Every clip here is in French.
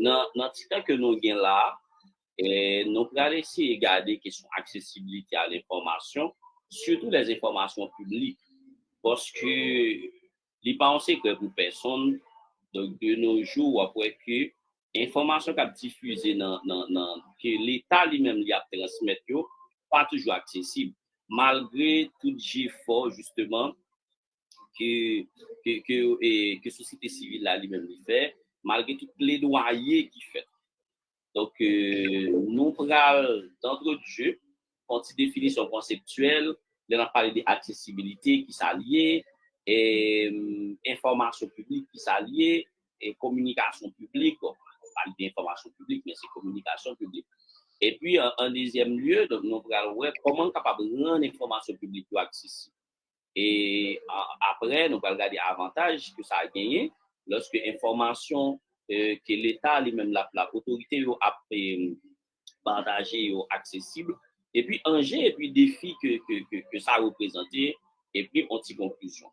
dans le temps que nous avons là, nous allons essayer de garder question accessibilité à l'information, surtout les informations publiques, parce que les pensées que pour personne, donc de nos jours, après que l'information qui est diffusée que l'État lui-même lui a transmettre, pas toujours accessible, malgré tout effort justement que société civile là lui-même lui fait, malgré tout plaidoyer qu'il fait. Donc, nous prenons d'entre de jeu, une définition conceptuelle, on a parlé d'accessibilité qui s'allie, et information publique qui s'allie, et communication publique, on parle d'information publique, mais c'est communication publique. Et puis, en deuxième lieu, donc, nous allons voir comment capable de rendre l'information publique accessible. Et après, nous allons regarder l'avantage que ça a gagné lorsque l'information que l'État lui-même, l'autorité a partagée, accessible. Et puis, enjeu et puis défi que ça a représenté. Et puis, on tire conclusion.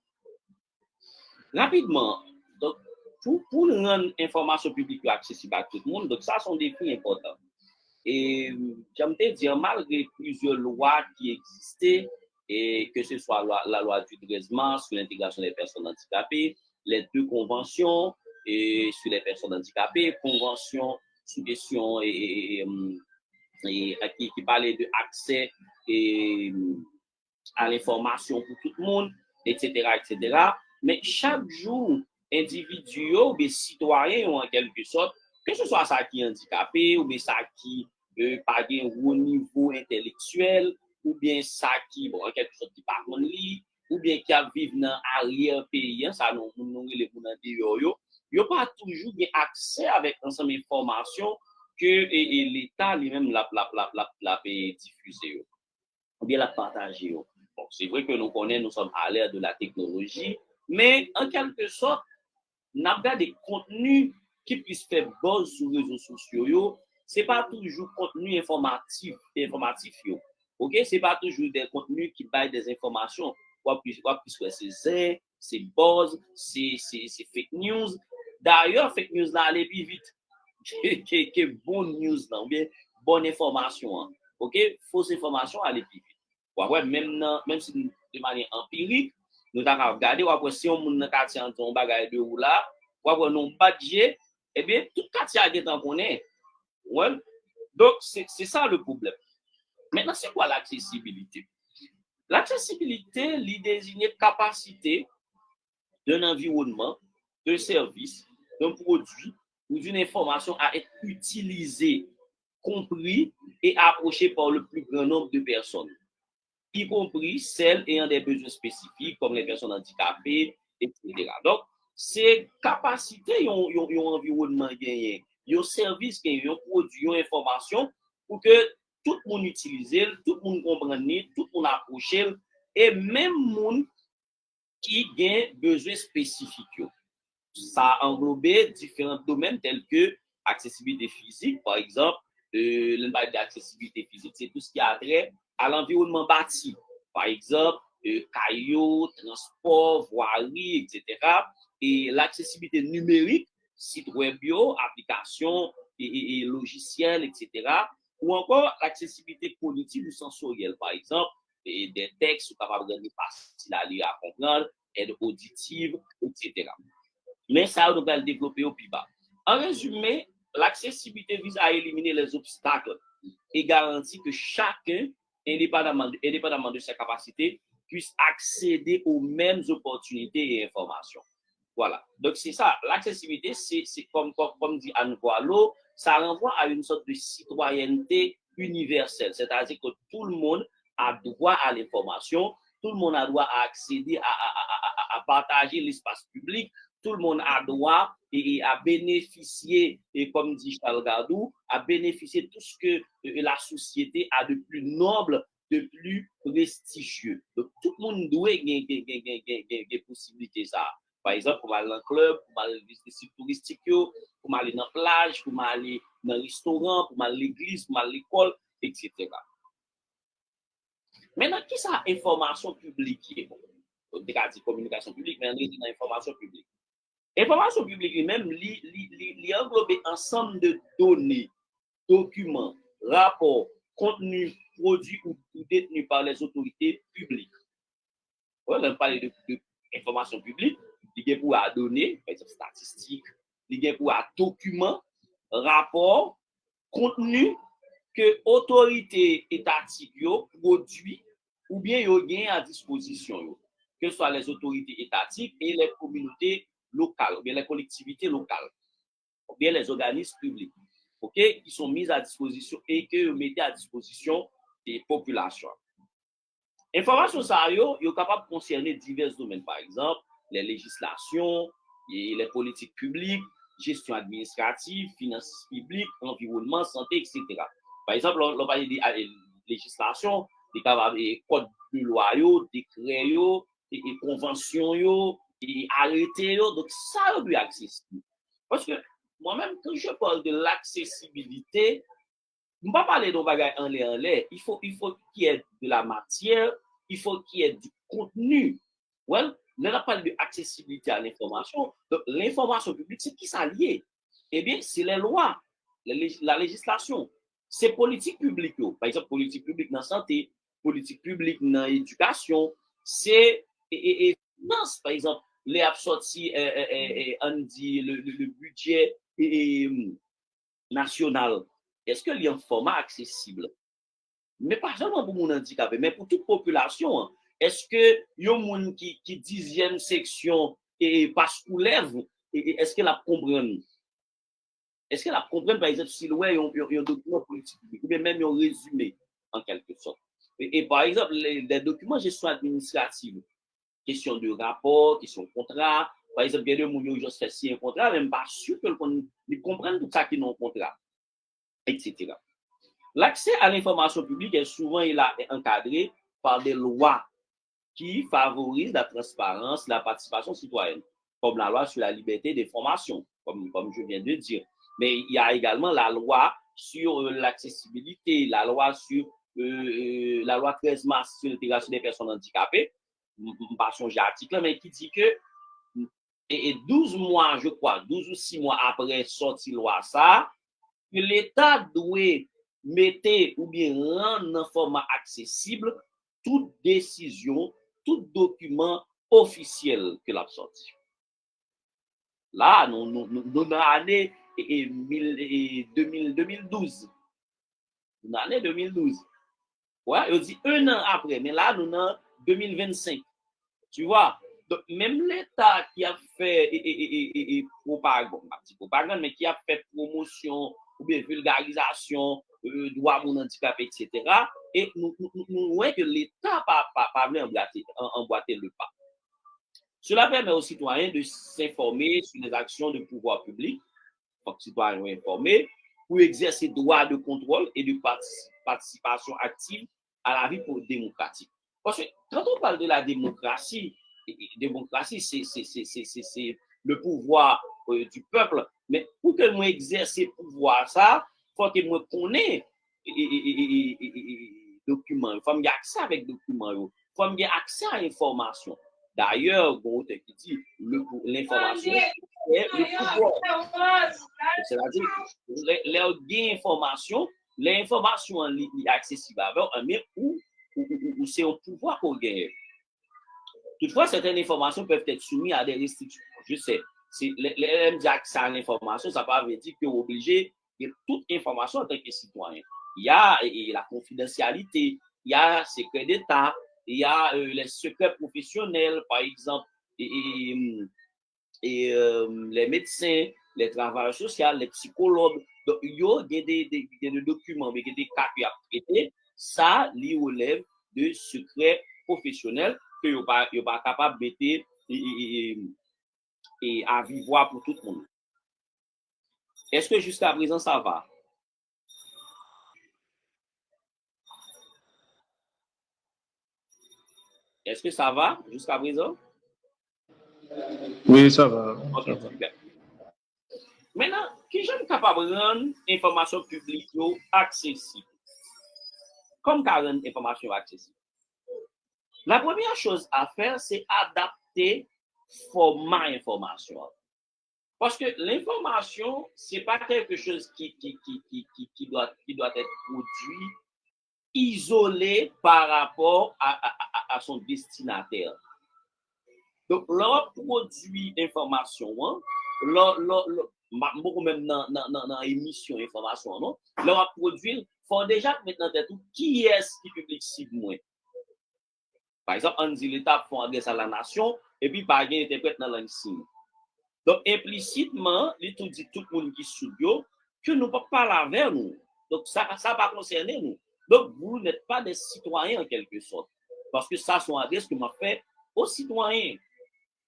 Rapidement, donc, pour rendre l'information publique accessible à tout le monde, donc ça, sont des défis importants. Et j'aimerais dire, malgré plusieurs lois qui existaient, et que ce soit la loi du 13 mars sur l'intégration des personnes handicapées, les deux conventions sur les personnes handicapées, convention sur question qui parlait de accès à l'information pour tout le monde, etc., etc. Mais chaque jour, individus ou des citoyens en quelque sorte, que ce soit ça qui est handicapé ou bien ça qui pas un haut niveau intellectuel, ou bien ça qui, bon, en quelque sorte, qui pas contre lui, ou bien qui a vivre dans l'arrière-pays, ça nous les gens yo pas toujours bien accès avec ensemble d'informations que l'État lui-même l'a diffusé ou bien la partager. Bon, c'est vrai que nous sommes à l'ère de la technologie, mais en quelque sorte, nous avons des contenus qui puissent faire buzz sur les réseaux sociaux. Ce n'est pas toujours contenu informatif. Ok, ce n'est pas toujours des contenus qui baillent des informations. C'est buzz, c'est fake news. D'ailleurs, fake news là, allez plus vite que bonne news là, ou bien bonne information. Hein. Ok, fausse information, allez plus vite. Ouais, même si de manière empirique, nous avons regardé, si on a quartier en bagage de ou là, ou non badge, eh bien, tout quartier a été en connaît. Ouais. Donc, c'est ça le problème. Maintenant, c'est quoi l'accessibilité? L'accessibilité, il désigne capacité d'un environnement, d'un service, d'un produit ou d'une information à être utilisée, compris et approché par le plus grand nombre de personnes, y compris celles ayant des besoins spécifiques, comme les personnes handicapées, etc. Donc, c'est capacité, yon environnement gagné, yon service gagné, yon produit, yon information, pour que tout le monde utilise, tout le monde comprenne, tout le monde approche, et même le monde qui a besoin spécifique. Ça englobe différents domaines tels que accessibilité physique, par exemple, l'accessibilité physique, c'est tout ce qui a trait à l'environnement bâti. Par exemple, cailloux, transport, voirie, etc. Et l'accessibilité numérique, site web, applications et logiciels, etc. Ou encore l'accessibilité cognitive ou sensorielle, par exemple, et des textes capables de facile à lire, à comprendre, aide auditive, etc. Mais ça, on va le développer au plus bas. En résumé, l'accessibilité vise à éliminer les obstacles et garantit que chacun, indépendamment de ses capacités, puisse accéder aux mêmes opportunités et informations. Voilà. Donc, c'est ça. L'accessibilité, c'est comme dit Anne Boileau, ça renvoie à une sorte de citoyenneté universelle. C'est-à-dire que tout le monde a droit à l'information, tout le monde a droit à accéder à partager l'espace public, tout le monde a droit à bénéficier, et comme dit Charles Gardou, à bénéficier de tout ce que la société a de plus noble, de plus prestigieux. Donc, tout le monde doit avoir des possibilités ça. Par exemple, pour aller dans le club, pour aller visiter les sites touristiques, pour aller dans la plage, pour aller dans le restaurant, pour aller à l'église, pour aller à l'école, etc. Maintenant, qui ça information publique? On dit communication publique, mais on dit information publique. Information publique lui-même, englobe ensemble de données, documents, rapports, contenus, produits ou détenus par les autorités publiques. On va parler de information publique, il y a pour données, par exemple statistiques, il y a pour documents, rapports, contenus que autorité étatique produit ou bien yo gain à disposition, que ce soit les autorités étatiques et les communautés locales, ou bien les collectivités locales, ou bien les organismes publics, ok, qui sont mis à disposition et que vous mettez à disposition des populations. Information ça yo capable de concerner divers domaines, par exemple les législations, les politiques publiques, gestion administrative, finances publiques, environnement, santé, etc. Par exemple, on parle de législation, des codes de loi, des décrets, des conventions, des arrêtés, donc ça doit être accessible. Parce que moi-même, quand je parle de l'accessibilité, je ne vais pas parler de bagage en l'air. Il faut qu'il y ait de la matière, il faut qu'il y ait du contenu. Well, on parle de accessibilité à l'information. Donc, l'information publique, c'est qui ça lié? Eh bien, c'est les lois, la législation. C'est politique publique. Par exemple, politique publique dans la santé, politique publique dans l'éducation, c'est finance, par exemple, les absortis, on dit le budget national. Est-ce qu'il y a un format accessible? Mais pas seulement pour mon handicapé, mais pour toute population. Est-ce que il y a un monde qui 10e section et passe ou lève, est-ce qu'elle a compris? Est-ce qu'elle a compris, par exemple, si ouais, il y a un document politique, ou bien même un résumé, en quelque sorte. Et par exemple, les documents de gestion administrative, question de rapport, question de contrat, par exemple, bien de mon juste fait signer un contrat, même pas sûr que ils comprennent tout ça qui n'ont contrat, etc. L'accès à l'information publique est souvent encadré par des lois qui favorisent la transparence, la participation citoyenne, comme la loi sur la liberté d'information, comme je viens de dire. Mais il y a également la loi sur l'accessibilité, la loi 13 mars sur l'intégration des personnes handicapées, pas changer article, mais qui dit que 12 mois, je crois, 12 ou 6 mois après sortie loi ça, que l'État doit mettre ou bien rendre en format accessible toute décision, tout document officiel que l'a sorti. Là, nous dans l'année 2012. Dans l'année 2012. Ouais, on dit un an après, mais là, nous dans 2025. Tu vois? Donc, même l'État qui a fait propagande, mais qui a fait promotion ou bien vulgarisation, droit mon handicapé, etc. Et nous voyons que l'État pas venu emboîter le pas. Cela permet aux citoyens de s'informer sur les actions de pouvoir public, donc citoyens informés, pour exercer droit de contrôle et de participation active à la vie démocratique. Parce que quand on parle de la démocratie, c'est le pouvoir du peuple. Mais pour que moi exerce ce pouvoir, ça, il faut que moi connaisse documents. Il faut que j'ai accès avec documents. Il faut que j'ai accès à l'information. D'ailleurs, bon, qui dit l'information est le pouvoir. C'est-à-dire, les informations, l'information est accessible avec mais où c'est un pouvoir qu'on gagne. Toutefois, certaines informations peuvent être soumises à des restrictions. Je sais, si les accès à l'information, ça ne veut pas dire qu'on est obligé de toute information en tant que citoyen. Il y a la confidentialité, il y a le secret d'État, il y a les secrets professionnels, par exemple, les médecins, les travailleurs sociaux, les psychologues. Donc, il y a des documents, des cas qui sont traités, ça lui relève de secrets professionnels que vous n'êtes pas capable de mettre et à vivre pour tout le monde. Est-ce que jusqu'à présent, ça va? Est-ce que ça va jusqu'à présent? Oui, ça va. Ok, Ça va. super. Maintenant, qui j'aime capable de rendre information publique accessible? Comme qu'à rendre information accessible? La première chose à faire, c'est adapter format information. Parce que l'information, c'est pas quelque chose qui doit être produit isolé par rapport à son destinataire. Donc, leur produit information, hein, beaucoup même dans émission information, non? Leur produit, faut déjà maintenant tout qui est-ce qui publie cible moins. Par exemple, on dit l'État font adresse à la nation et puis par exemple, interprète dans langue signe. Donc, implicitement, il tout dit tout le monde qui studio que nous ne pouvons pas parler avec nous. Donc, ça va concerner nous. Donc, vous n'êtes pas des citoyens en quelque sorte. Parce que ça, sont adresses que m'a fait aux citoyens.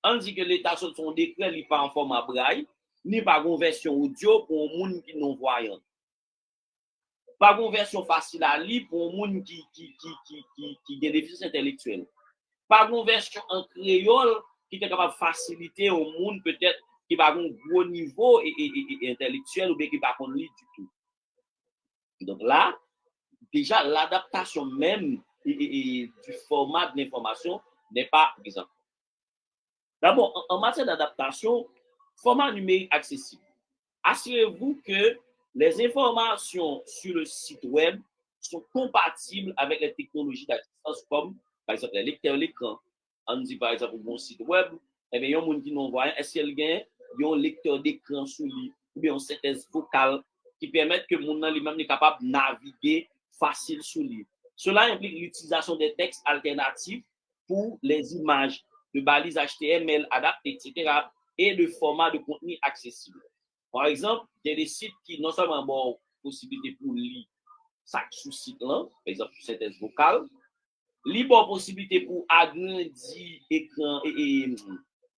On dit que l'État sur son décret, il n'est pas en format braille, ni pas une version audio pour un monde qui non voyant. Pas une version facile à lire pour un monde qui a des déficits intellectuels. Pas une version en créole qui est capable de faciliter au monde peut-être qui va avoir un gros niveau et intellectuel ou bien qui va pas lire du tout. Donc là, déjà, l'adaptation même du format de l'information n'est pas présente. D'abord, en matière d'adaptation, format numérique accessible. Assurez-vous que les informations sur le site web sont compatibles avec les technologies d'assistance comme, par exemple, les lecteurs d'écran. On dit, par exemple, un bon site web, eh bien, il y a un monde qui non voit, est-ce qu'il y a un lecteur d'écran sous lui, ou bien une synthèse vocale qui permettent que mon lui-même est capable de naviguer facile sous lui. Cela implique l'utilisation des textes alternatifs pour les images, de balises HTML adaptées, etc., et de formats de contenu accessibles. Par exemple, il y a des sites qui non seulement ont possibilité pour lire ça sous site là, par exemple, synthèse vocale, libre possibilité pour agrandir écran et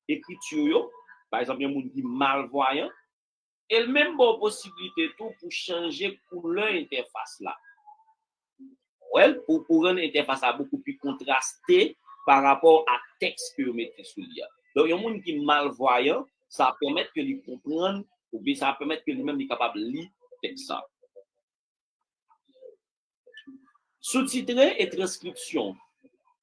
écriture, par exemple, il y a des gens qui malvoyants, et même bonne possibilité tout pour changer couleur interface là. Ouais, pour rendre l'interface beaucoup plus contrastée par rapport à texte que vous mettez sous l'IA. Donc, il y a des gens qui malvoyants, ça permet que les comprennent ou bien ça permet que lui-même est capable de lire texte. Sous-titrer et transcription.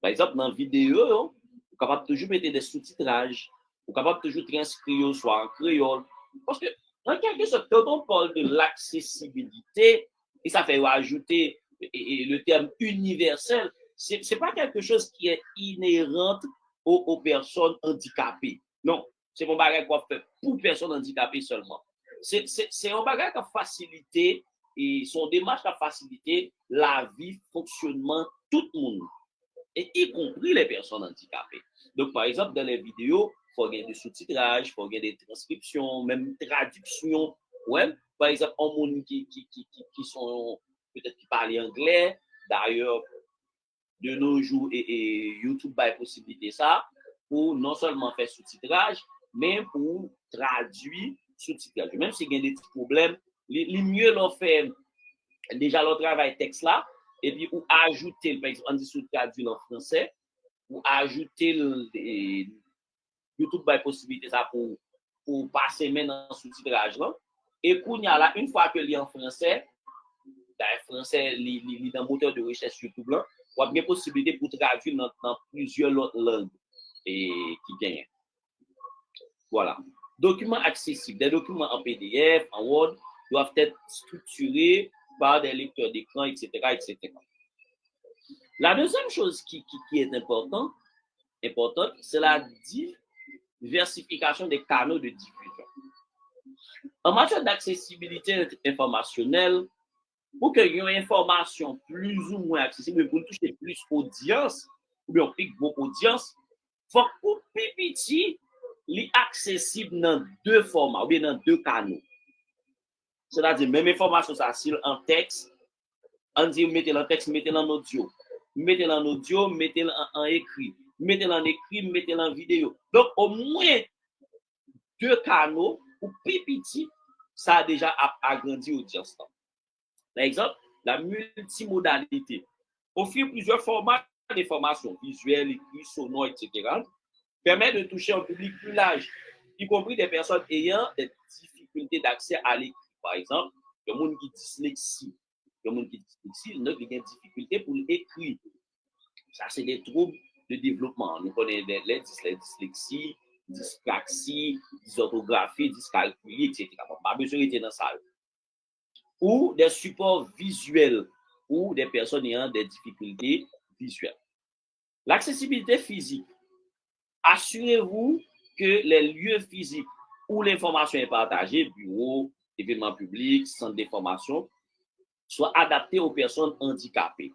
Par exemple, dans la vidéo, vous êtes capable de toujours mettre des sous-titrages, vous êtes capable de toujours transcrire soit en créole. Parce que, en quelque sorte, quand on parle de l'accessibilité, et ça fait ajouter le terme universel, ce n'est pas quelque chose qui est inhérent aux personnes handicapées. Non, c'est un bagage qu'on fait pour personnes handicapées seulement. C'est un bagage qui a facilité et son démarche a facilité la vie, fonctionnement, tout le monde, et y compris les personnes handicapées. Donc, par exemple, dans les vidéos, il faut gagner des sous-titrages, il faut gagner des transcriptions, même traductions. Ouais. Par exemple, en monde qui sont peut-être qui parlent anglais, d'ailleurs, de nos jours, et YouTube a la possibilité ça, pour non seulement faire sous-titrage, mais pour traduire sous-titrage. Même s'il y a des petits problèmes, les mieux l'on fait déjà le travail texte là, et puis ou ajouter, par exemple, on dit sous-traduire en français, ou ajouter YouTube a la possibilité ça pour passer maintenant sous-titrage là. Et qu'on y a là, une fois que l'il est en français, dans le français, dans le moteur de recherche YouTube là, on a bien possibilité pour traduire dans plusieurs autres langues et qui gagnent. Voilà. Documents accessibles. Des documents en PDF, en Word, doivent être structurés par des lecteurs d'écran, etc., etc. La deuxième chose qui est importante, c'est la diversification des canaux de diffusion. En matière d'accessibilité informationnelle, pour qu'il y ait une information plus ou moins accessible, pour toucher plus d'audience, ou bien beaucoup d'audience, il faut que PPT soit accessible dans deux formats, ou bien dans deux canaux. C'est-à-dire, même information, ça, en texte, on dit, mettez-le en texte, mettez-le en audio. Mettez-le en audio, mettez-le en écrit. Mettez-le en écrit, mettez-le en vidéo. Donc, au moins deux canaux pour PPT, ça a déjà agrandi l'audience. Par exemple, la multimodalité. Offrir plusieurs formats d'information, visuels, écrits, sonores, etc., permet de toucher un public plus large, y compris des personnes ayant des difficultés d'accès à l'écrit. Par exemple, le monde qui dyslexie. Le monde qui dyslexie, il a des difficultés pour l'écrire. Ça, c'est des troubles de développement. Nous connaissons les dyslexies, dyspraxie, dysorthographie, dyscalculie, etc. Pas besoin d'être dans ça. Ou des supports visuels ou des personnes ayant des difficultés visuelles. L'accessibilité physique. Assurez-vous que les lieux physiques où l'information est partagée, bureaux, événements publics, centres d'information, soient adaptés aux personnes handicapées.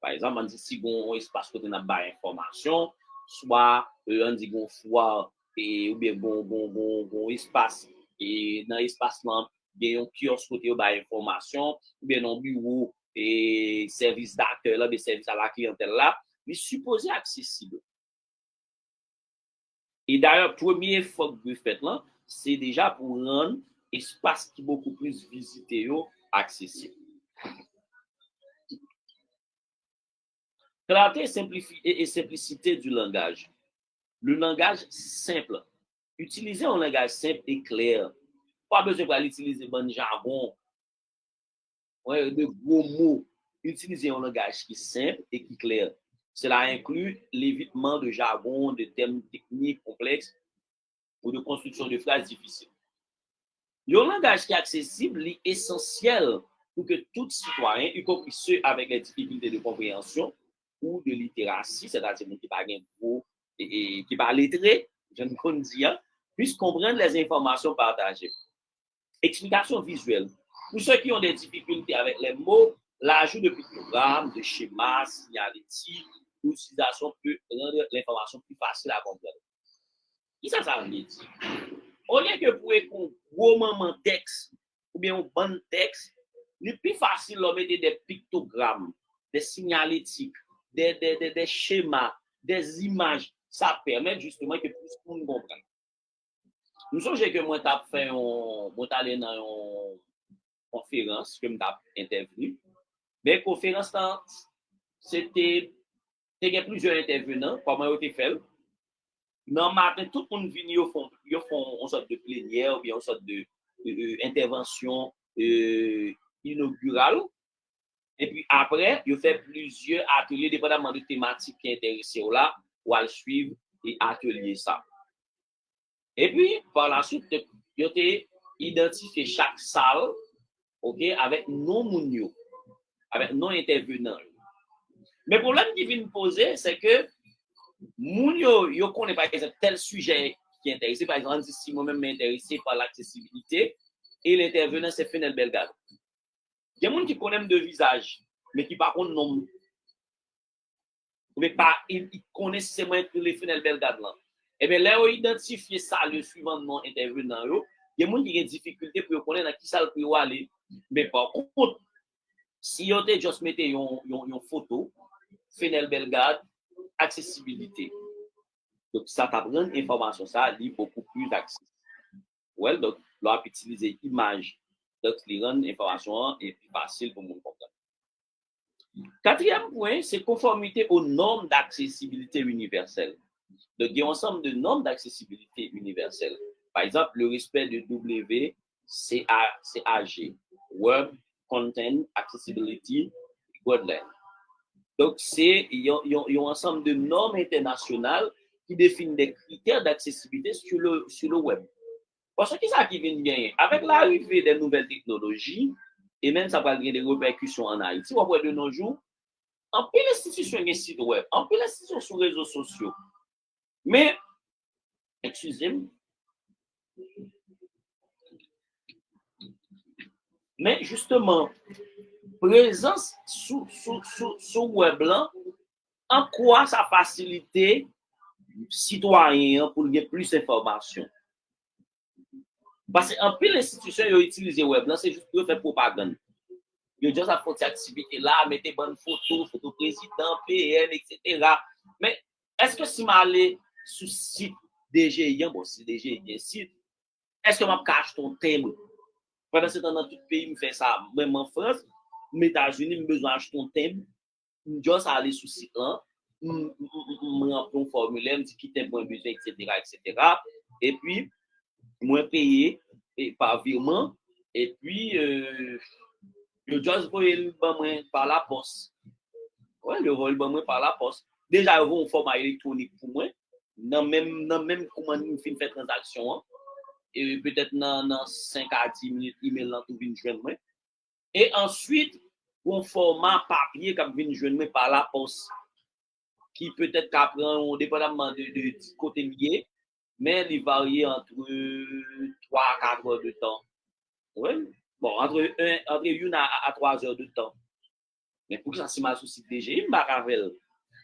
Par exemple, on dit si on espace côté n'a pas information, soit on dit qu'on foire et ou bien bon espace et dans l'espace là, bien un kiosque côté ba information, ou bien un bureau et service d'acteur là, des services à la clientèle là, il est supposé accessible. Et d'ailleurs, premier effort que vous faites là, c'est déjà pour rendre espace qui est beaucoup plus visité accessible. Clarté et simplicité du langage. Le langage simple. Utilisez un langage simple et clair. Pas besoin d'utiliser bon jargon, de gros mots. Utilisez un langage qui est simple et qui est clair. Cela inclut l'évitement de jargon, de termes techniques complexes ou de construction de phrases difficiles. Le langage qui est accessible est essentiel pour que tout citoyen, y compris ceux avec les difficultés de compréhension ou de littératie, c'est-à-dire qui parlent et qui parlent lettré, je ne connais dire, puissent comprendre les informations partagées. Explication visuelle. Pour ceux qui ont des difficultés avec les mots, l'ajout de pictogrammes, de schémas, signalétiques ou d'utilisation peut rendre l'information plus facile à comprendre. Qu'est-ce que ça veut dire? Au lieu que pour un gros moment texte ou bien un bon texte, c'est plus facile de mettre des pictogrammes, des signalétiques, des schémas, des images. Ça permet justement que plus de monde comprenne. Nous sommes que moi, j'ai fait allé dans une conférence que j'ai intervenu. Mais la conférence, c'était plusieurs intervenants, comment ils ont fait. Non, matin, tout le monde vient, ils font une sorte de plénière ou bien une sorte d'intervention inaugurale. Et puis après, ils font plusieurs ateliers, dépendamment de thématiques qui intéressent là, ou à suivre et atelier ça. Et puis, par la suite, ils ont identifié chaque salle, avec non mounio, avec non intervenants. Mais le problème qui vient poser, c'est que mounio, ils connaissent par exemple tel sujet qui est intéressé. Par exemple, si moi-même m'intéressé par l'accessibilité et l'intervenant, c'est Fenel Belgade. Il y a des gens qui connaissent de visage, mais qui par contre non. Mais pas, ils connaissent seulement les Fenel Belgade là. Et bien là, on identifie ça, le suivant non intervenant. Il y a des gens qui ont des difficultés pour connaître dans qui ça peut aller. Mais par contre, si on te juste mette une photo, Fenel Belgade, accessibilité. Donc, ça t'apprend information, ça est beaucoup plus accessible. Ouais, donc, on peut utiliser image. Donc, les rendre information est plus facile pour mon comprendre. Quatrième point, c'est conformité aux normes d'accessibilité universelle. Donc, il y a un ensemble de normes d'accessibilité universelle. Par exemple, le respect de WCAG, Web Content Accessibility Guidelines. Donc, il y a un ensemble de normes internationales qui définissent des critères d'accessibilité sur le web. Parce que ça qui vient gagner, avec l'arrivée des nouvelles technologies, et même ça va avoir des répercussions en Haïti, on voit de nos jours, en plus l'institution est site web, en plus l'institution sur les réseaux sociaux. Mais, excusez-moi, mais justement, présence sur web là, en quoi ça facilite citoyen pour gagner plus d'informations? Parce qu'en plus l'institution qui utilise le web là, c'est juste pour faire propagande. Ils ont déjà fait cette activité là, mettez bonne photo président, PM, etc. Mais est-ce que si je allais sur le site DGI, bon, si DGI est site, est-ce que je cache ton thème? Pendant ce temps, dans tout le pays, je fais ça. Même en France, aux États-Unis, j'ai besoin d'acheter ton thème. Je dois aller sur le site là, je remplis un formulaire, je dis qui t'aime besoin, etc., etc. Et puis, moi payer par virement, et puis, je dois voler le banc par la poste. Ouais, je vole le banc par la poste. Déjà, ils vont un format électronique pour moi. dans même comment nous fin faire transaction hein, et peut-être dans 5 à 10 minutes email là tout vinn joindre moi et ensuite un format papier qui vinn joindre moi par la poste qui peut-être qu'après dépendamment de côté lié mais il varie entre 3 à 4 heures de temps. Oui. Bon, entre 1 à 3 heures de temps. Mais pour que ça se ma souci DG, je ne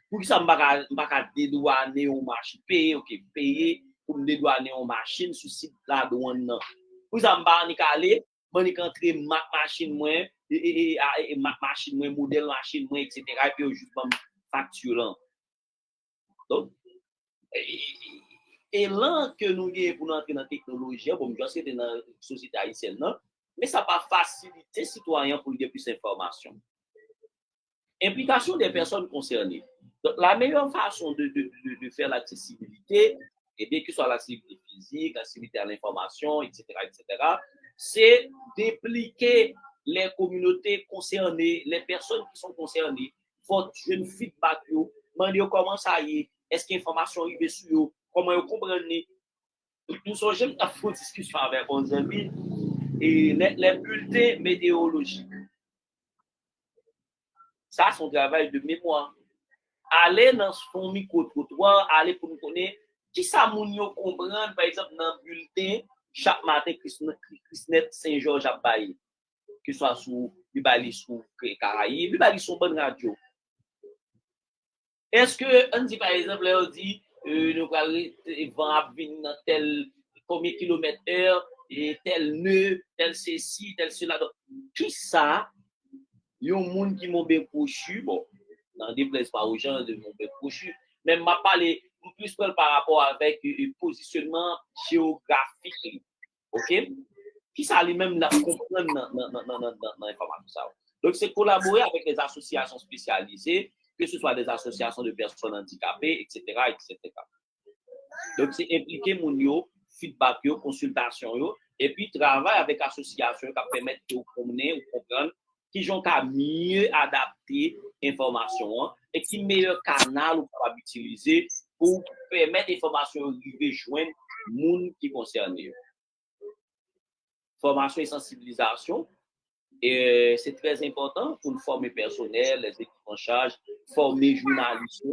pour que ça ne pas dédouaner aux machines, payer, ok, payer pour me dédouaner aux machines sur site la douane. Pour ça, je ne pas aller, je ne entrer ma machine, ma machine, modèle machine, etc. Et puis, juste facturant. Donc, et là que nous avons pour entrer dans la technologie, bon, je sais que dans la société haïtienne, non, mais ça va faciliter les citoyens pour avoir plus d'informations. Implication des personnes concernées. Donc, la meilleure façon de faire l'accessibilité, et bien que ce soit l'accessibilité physique, l'accessibilité à l'information, etc., c'est d'impliquer les communautés concernées, les personnes qui sont concernées. Votre jeune feedback, demander comment ça y est, est-ce qu'il y a information arrivée sur vous, comment vous comprenez. Nous sommes jamais à faire une discussion avec nos amis et les bulletins météorologiques. Ça, c'est un travail de mémoire. Aller dans son micro-trottoir, aller pour nous connaître qui ça moun yo comprendre, par exemple, dans le bulletin, chaque matin, Christnet Saint-Georges a baillé, que ce soit sous Bibali, sous Caraïbes, Bibali, son bonne radio. Est-ce que, on dit par exemple, on dit, nous allons venir dans tel combien de kilomètres heure, et tel nœud, tel ceci, tel cela. Qui ça? Il y a un monde qui m'ont bien couchu, bon, n'en déplaise pas aux gens de mon bien couchu, mais m'a parlé plus par rapport avec le positionnement géographique, ok? Qui ça lui-même la comprendre dans l'information. Donc, c'est collaborer avec les associations spécialisées, que ce soit des associations de personnes handicapées, etc., etc. Donc, c'est impliquer mon yo, feedback yo, consultation yo, et puis travailler avec associations qui permettent de comprendre qui ont qu'à mieux adapter l'information et qui meilleur canal ou capable utiliser pour permettre l'information de joindre monde qui concerne. Formation et sensibilisation, et c'est très important pour nous former personnel, les équipes en charge, former journalistes,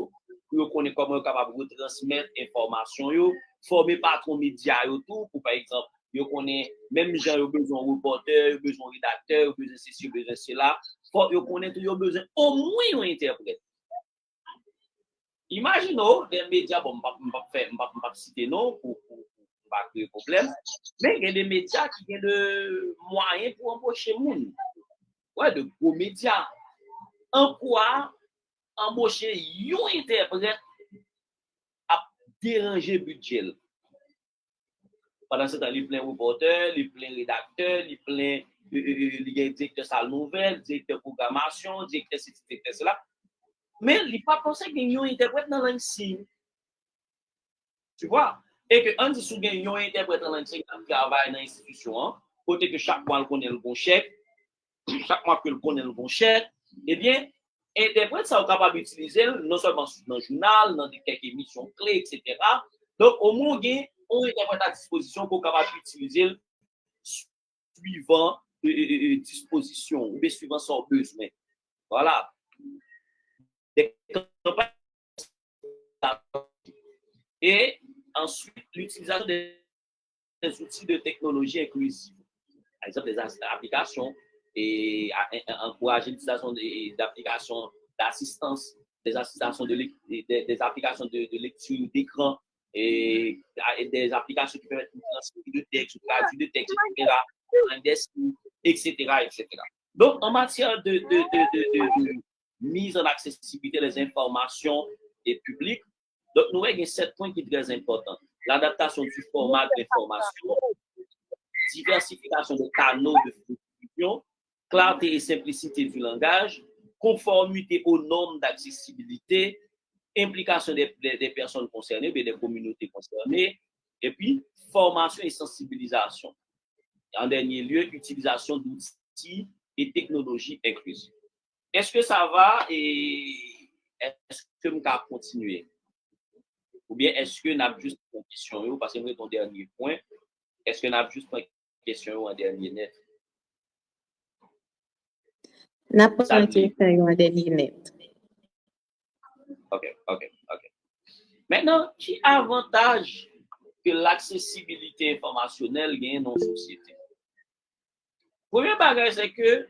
pour connaître comment capable de transmettre l'information, former patron média tout pour par exemple yo connaît même gens yo besoin reporter, besoin rédacteur, besoin ceci, besoin cela, faut yo connaît tout yo besoin au moins un interprète. Imaginons des médias bon pas citer non pour pas créer problème, mais il y a des médias qui ont de moyens pour embaucher monde. Ouais, de gros médias. En quoi embaucher un interprète à déranger budget. Pendant ce temps, il y a plein de reporters, il y a plein de rédacteurs, il y a directeur de salle nouvelle, directeur de programmation, directeur de ceci, directeur de cela. Mais il n'y a pas pensé qu'il y a un interprète dans langue signe. Tu vois? Et que on dit souvent qu'il y a un interprète dans langue signe qui travaille dans l'institution, côté que chaque mois, on connaît le bon chèque, chaque mois que le connaît le bon chèque, eh bien, interprète, ça est capable d'utiliser non seulement dans le journal, dans quelques émissions clés, etc. Donc, au moins, on interprète à disposition pour capable d'utiliser suivant disposition ou bien suivant son besoin. Voilà. Et ensuite, l'utilisation des outils de technologie inclusive. Par exemple, des applications et encourager l'utilisation d'applications d'assistance, des applications de lecture d'écran et des applications qui permettent de transcrire de texte, de traduire de texte, etc., etc. Donc, en matière de mise en accessibilité des informations et publiques, donc nous avons 7 points qui sont très importants. L'adaptation du format de l'information, diversification des canaux de diffusion, clarté et simplicité du langage, conformité aux normes d'accessibilité, implication des personnes concernées, des communautés concernées, et puis formation et sensibilisation. En dernier lieu, utilisation d'outils et technologies inclusives. Est-ce que ça va et est-ce que nous allons continuer? Ou bien est-ce que n'a juste une question, parce que c'est ton dernier point, est-ce que n'a juste une question en dernier net? N'a pas une question en dernier net. OK. Maintenant, qui avantage que l'accessibilité informationnelle gagne dans la société? Premier bagage, c'est que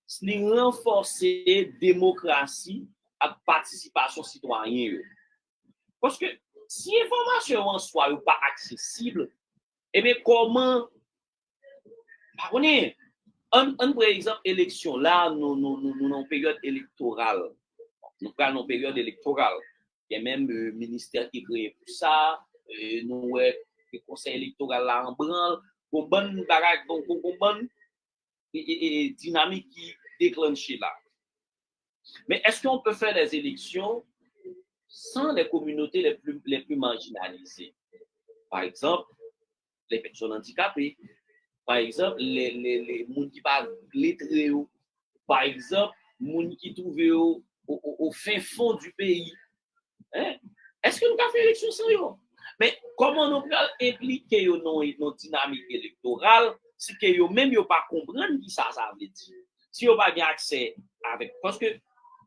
c'est renforcer la démocratie et la participation citoyenne. Parce que si l'information en soi n'est pas accessible, eh bien, comment, par exemple, élection, là, nous en période électorale. Nous parlons en période électorale. Il y a même le ministère qui est créé pour ça. Nous, le conseil électoral là en branle. Pour bonne baraque, pour bonne dynamique qui déclenche là. Mais est-ce qu'on peut faire des élections sans les communautés les plus marginalisées? Par exemple, les personnes handicapées. Par exemple, les gens qui parlent lettrés. Par exemple, les gens qui trouvent au fin fond du pays. Hein? Est-ce que nous avons fait l'élection sans eux? Mais comment nous pouvons impliquer dans une dynamique électorale si que même ne pas comprendre qui ça veut dire? Si on n'a pas accès avec. Parce que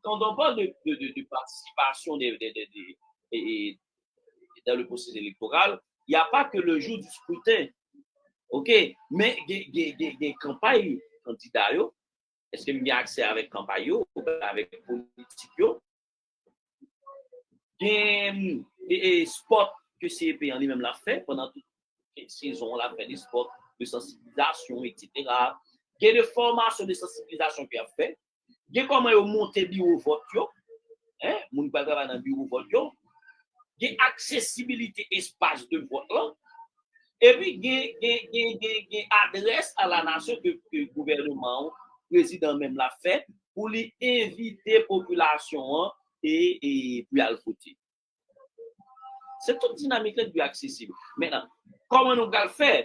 quand on parle de participation dans le processus électoral, il n'y a pas que le jour du scrutin. OK? Mais il y a des campagnes candidats. Est-ce que nous avons accès avec campagne, avec politique? Des sports que CEP en lui-même l'a fait pendant toute la saison, l'a fait des sports de sensibilisation, etc. Il y a des formations de sensibilisation qu'il a fait. Il y a comment monter bureau vote, hein, mon pas travailler dans bureau vote, il y a accessibilité espace de vote là. Et puis il y a adresse à la nation que le gouvernement, le président même l'a fait pour lui inviter la population et puis à le voter. C'est toute dynamique qui est accessible. Maintenant, comment nous allons le faire?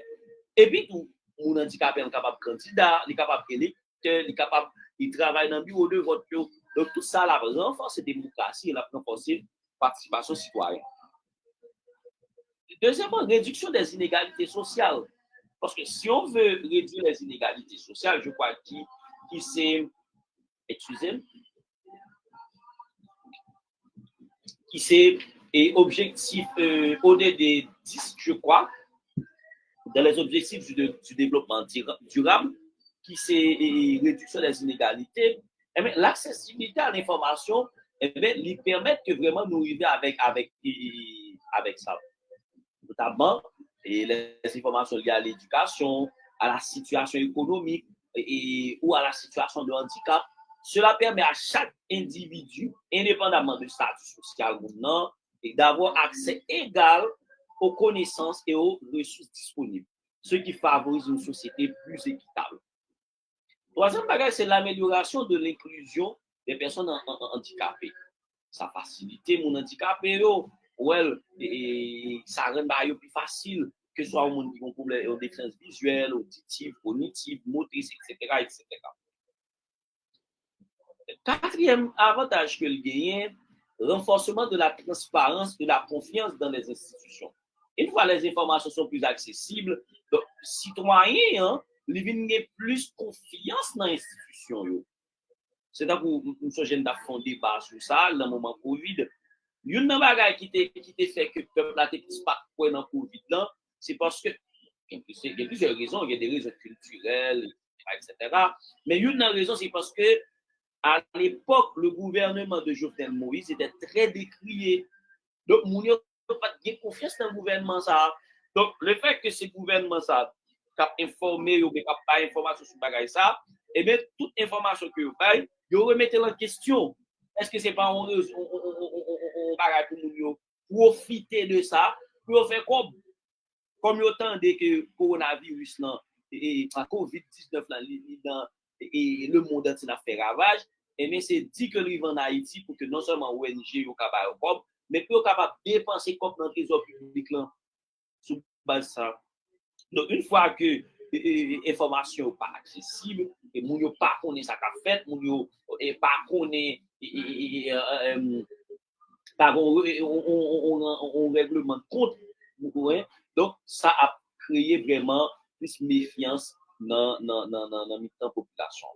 Et puis, tout mon handicapé est capable de candidat, il est capable d'électeur, il est capable de travailler dans le bureau de vote. Donc, tout ça, là, renforce la démocratie et la renforcer la participation citoyenne. Deuxièmement, réduction des inégalités sociales. Parce que si on veut réduire les inégalités sociales, je crois qui c'est, excusez-moi, qui c'est objectif ODD 10, je crois, dans les objectifs du développement durable, qui c'est réduction des inégalités, eh bien, l'accessibilité à l'information, eh bien, lui permet que vraiment nous arriver avec ça. Notamment les informations liées à l'éducation, à la situation économique ou à la situation de handicap. Cela permet à chaque individu, indépendamment du statut social ou non, d'avoir accès égal aux connaissances et aux ressources disponibles, ce qui favorise une société plus équitable. Troisième bagage, c'est l'amélioration de l'inclusion des personnes handicapées. Ça facilite mon handicapé, ça rend plus facile que ce soit au monde qui ont problème de déficience visuelle, auditive, cognitive, motrice, etc. Quatrième avantage que le gagne, renforcement de la transparence et de la confiance dans les institutions. Une fois les informations sont plus accessibles, donc citoyens, ils ont plus confiance dans l'institution. C'est là pour nous sommes à fond débat sur ça dans le moment Covid. Une bagage qui te fait que le peuple a été pas dans Covid là, c'est parce que il y a plusieurs raisons, il y a des raisons culturelles, etc. Mais une raison, c'est parce que à l'époque, le gouvernement de Jovenel Moïse était très décrié. Donc, nous n'avons pas de confiance dans le gouvernement. Ça. Donc, le fait que ce gouvernement ça a informé ou n'a pas information sur le ça, et bien, toute information que vous avez, vous remettez en question. Est-ce que ce n'est pas un bagage pour nous profiter de ça pour faire comme autant de que coronavirus, et COVID-19, et le monde entier a fait ravage, et bien c'est dit que nous en Haïti pour que non seulement ONG est capable de mais pour capable de dépenser comme dans le trésor public sur base ça. Donc une fois que l'information n'est pas accessible, et nous ne pas connaître ça qu'a fait, nous ne pas connaître pas on règlement de compte. Donc, ça a créé vraiment plus méfiance dans la population.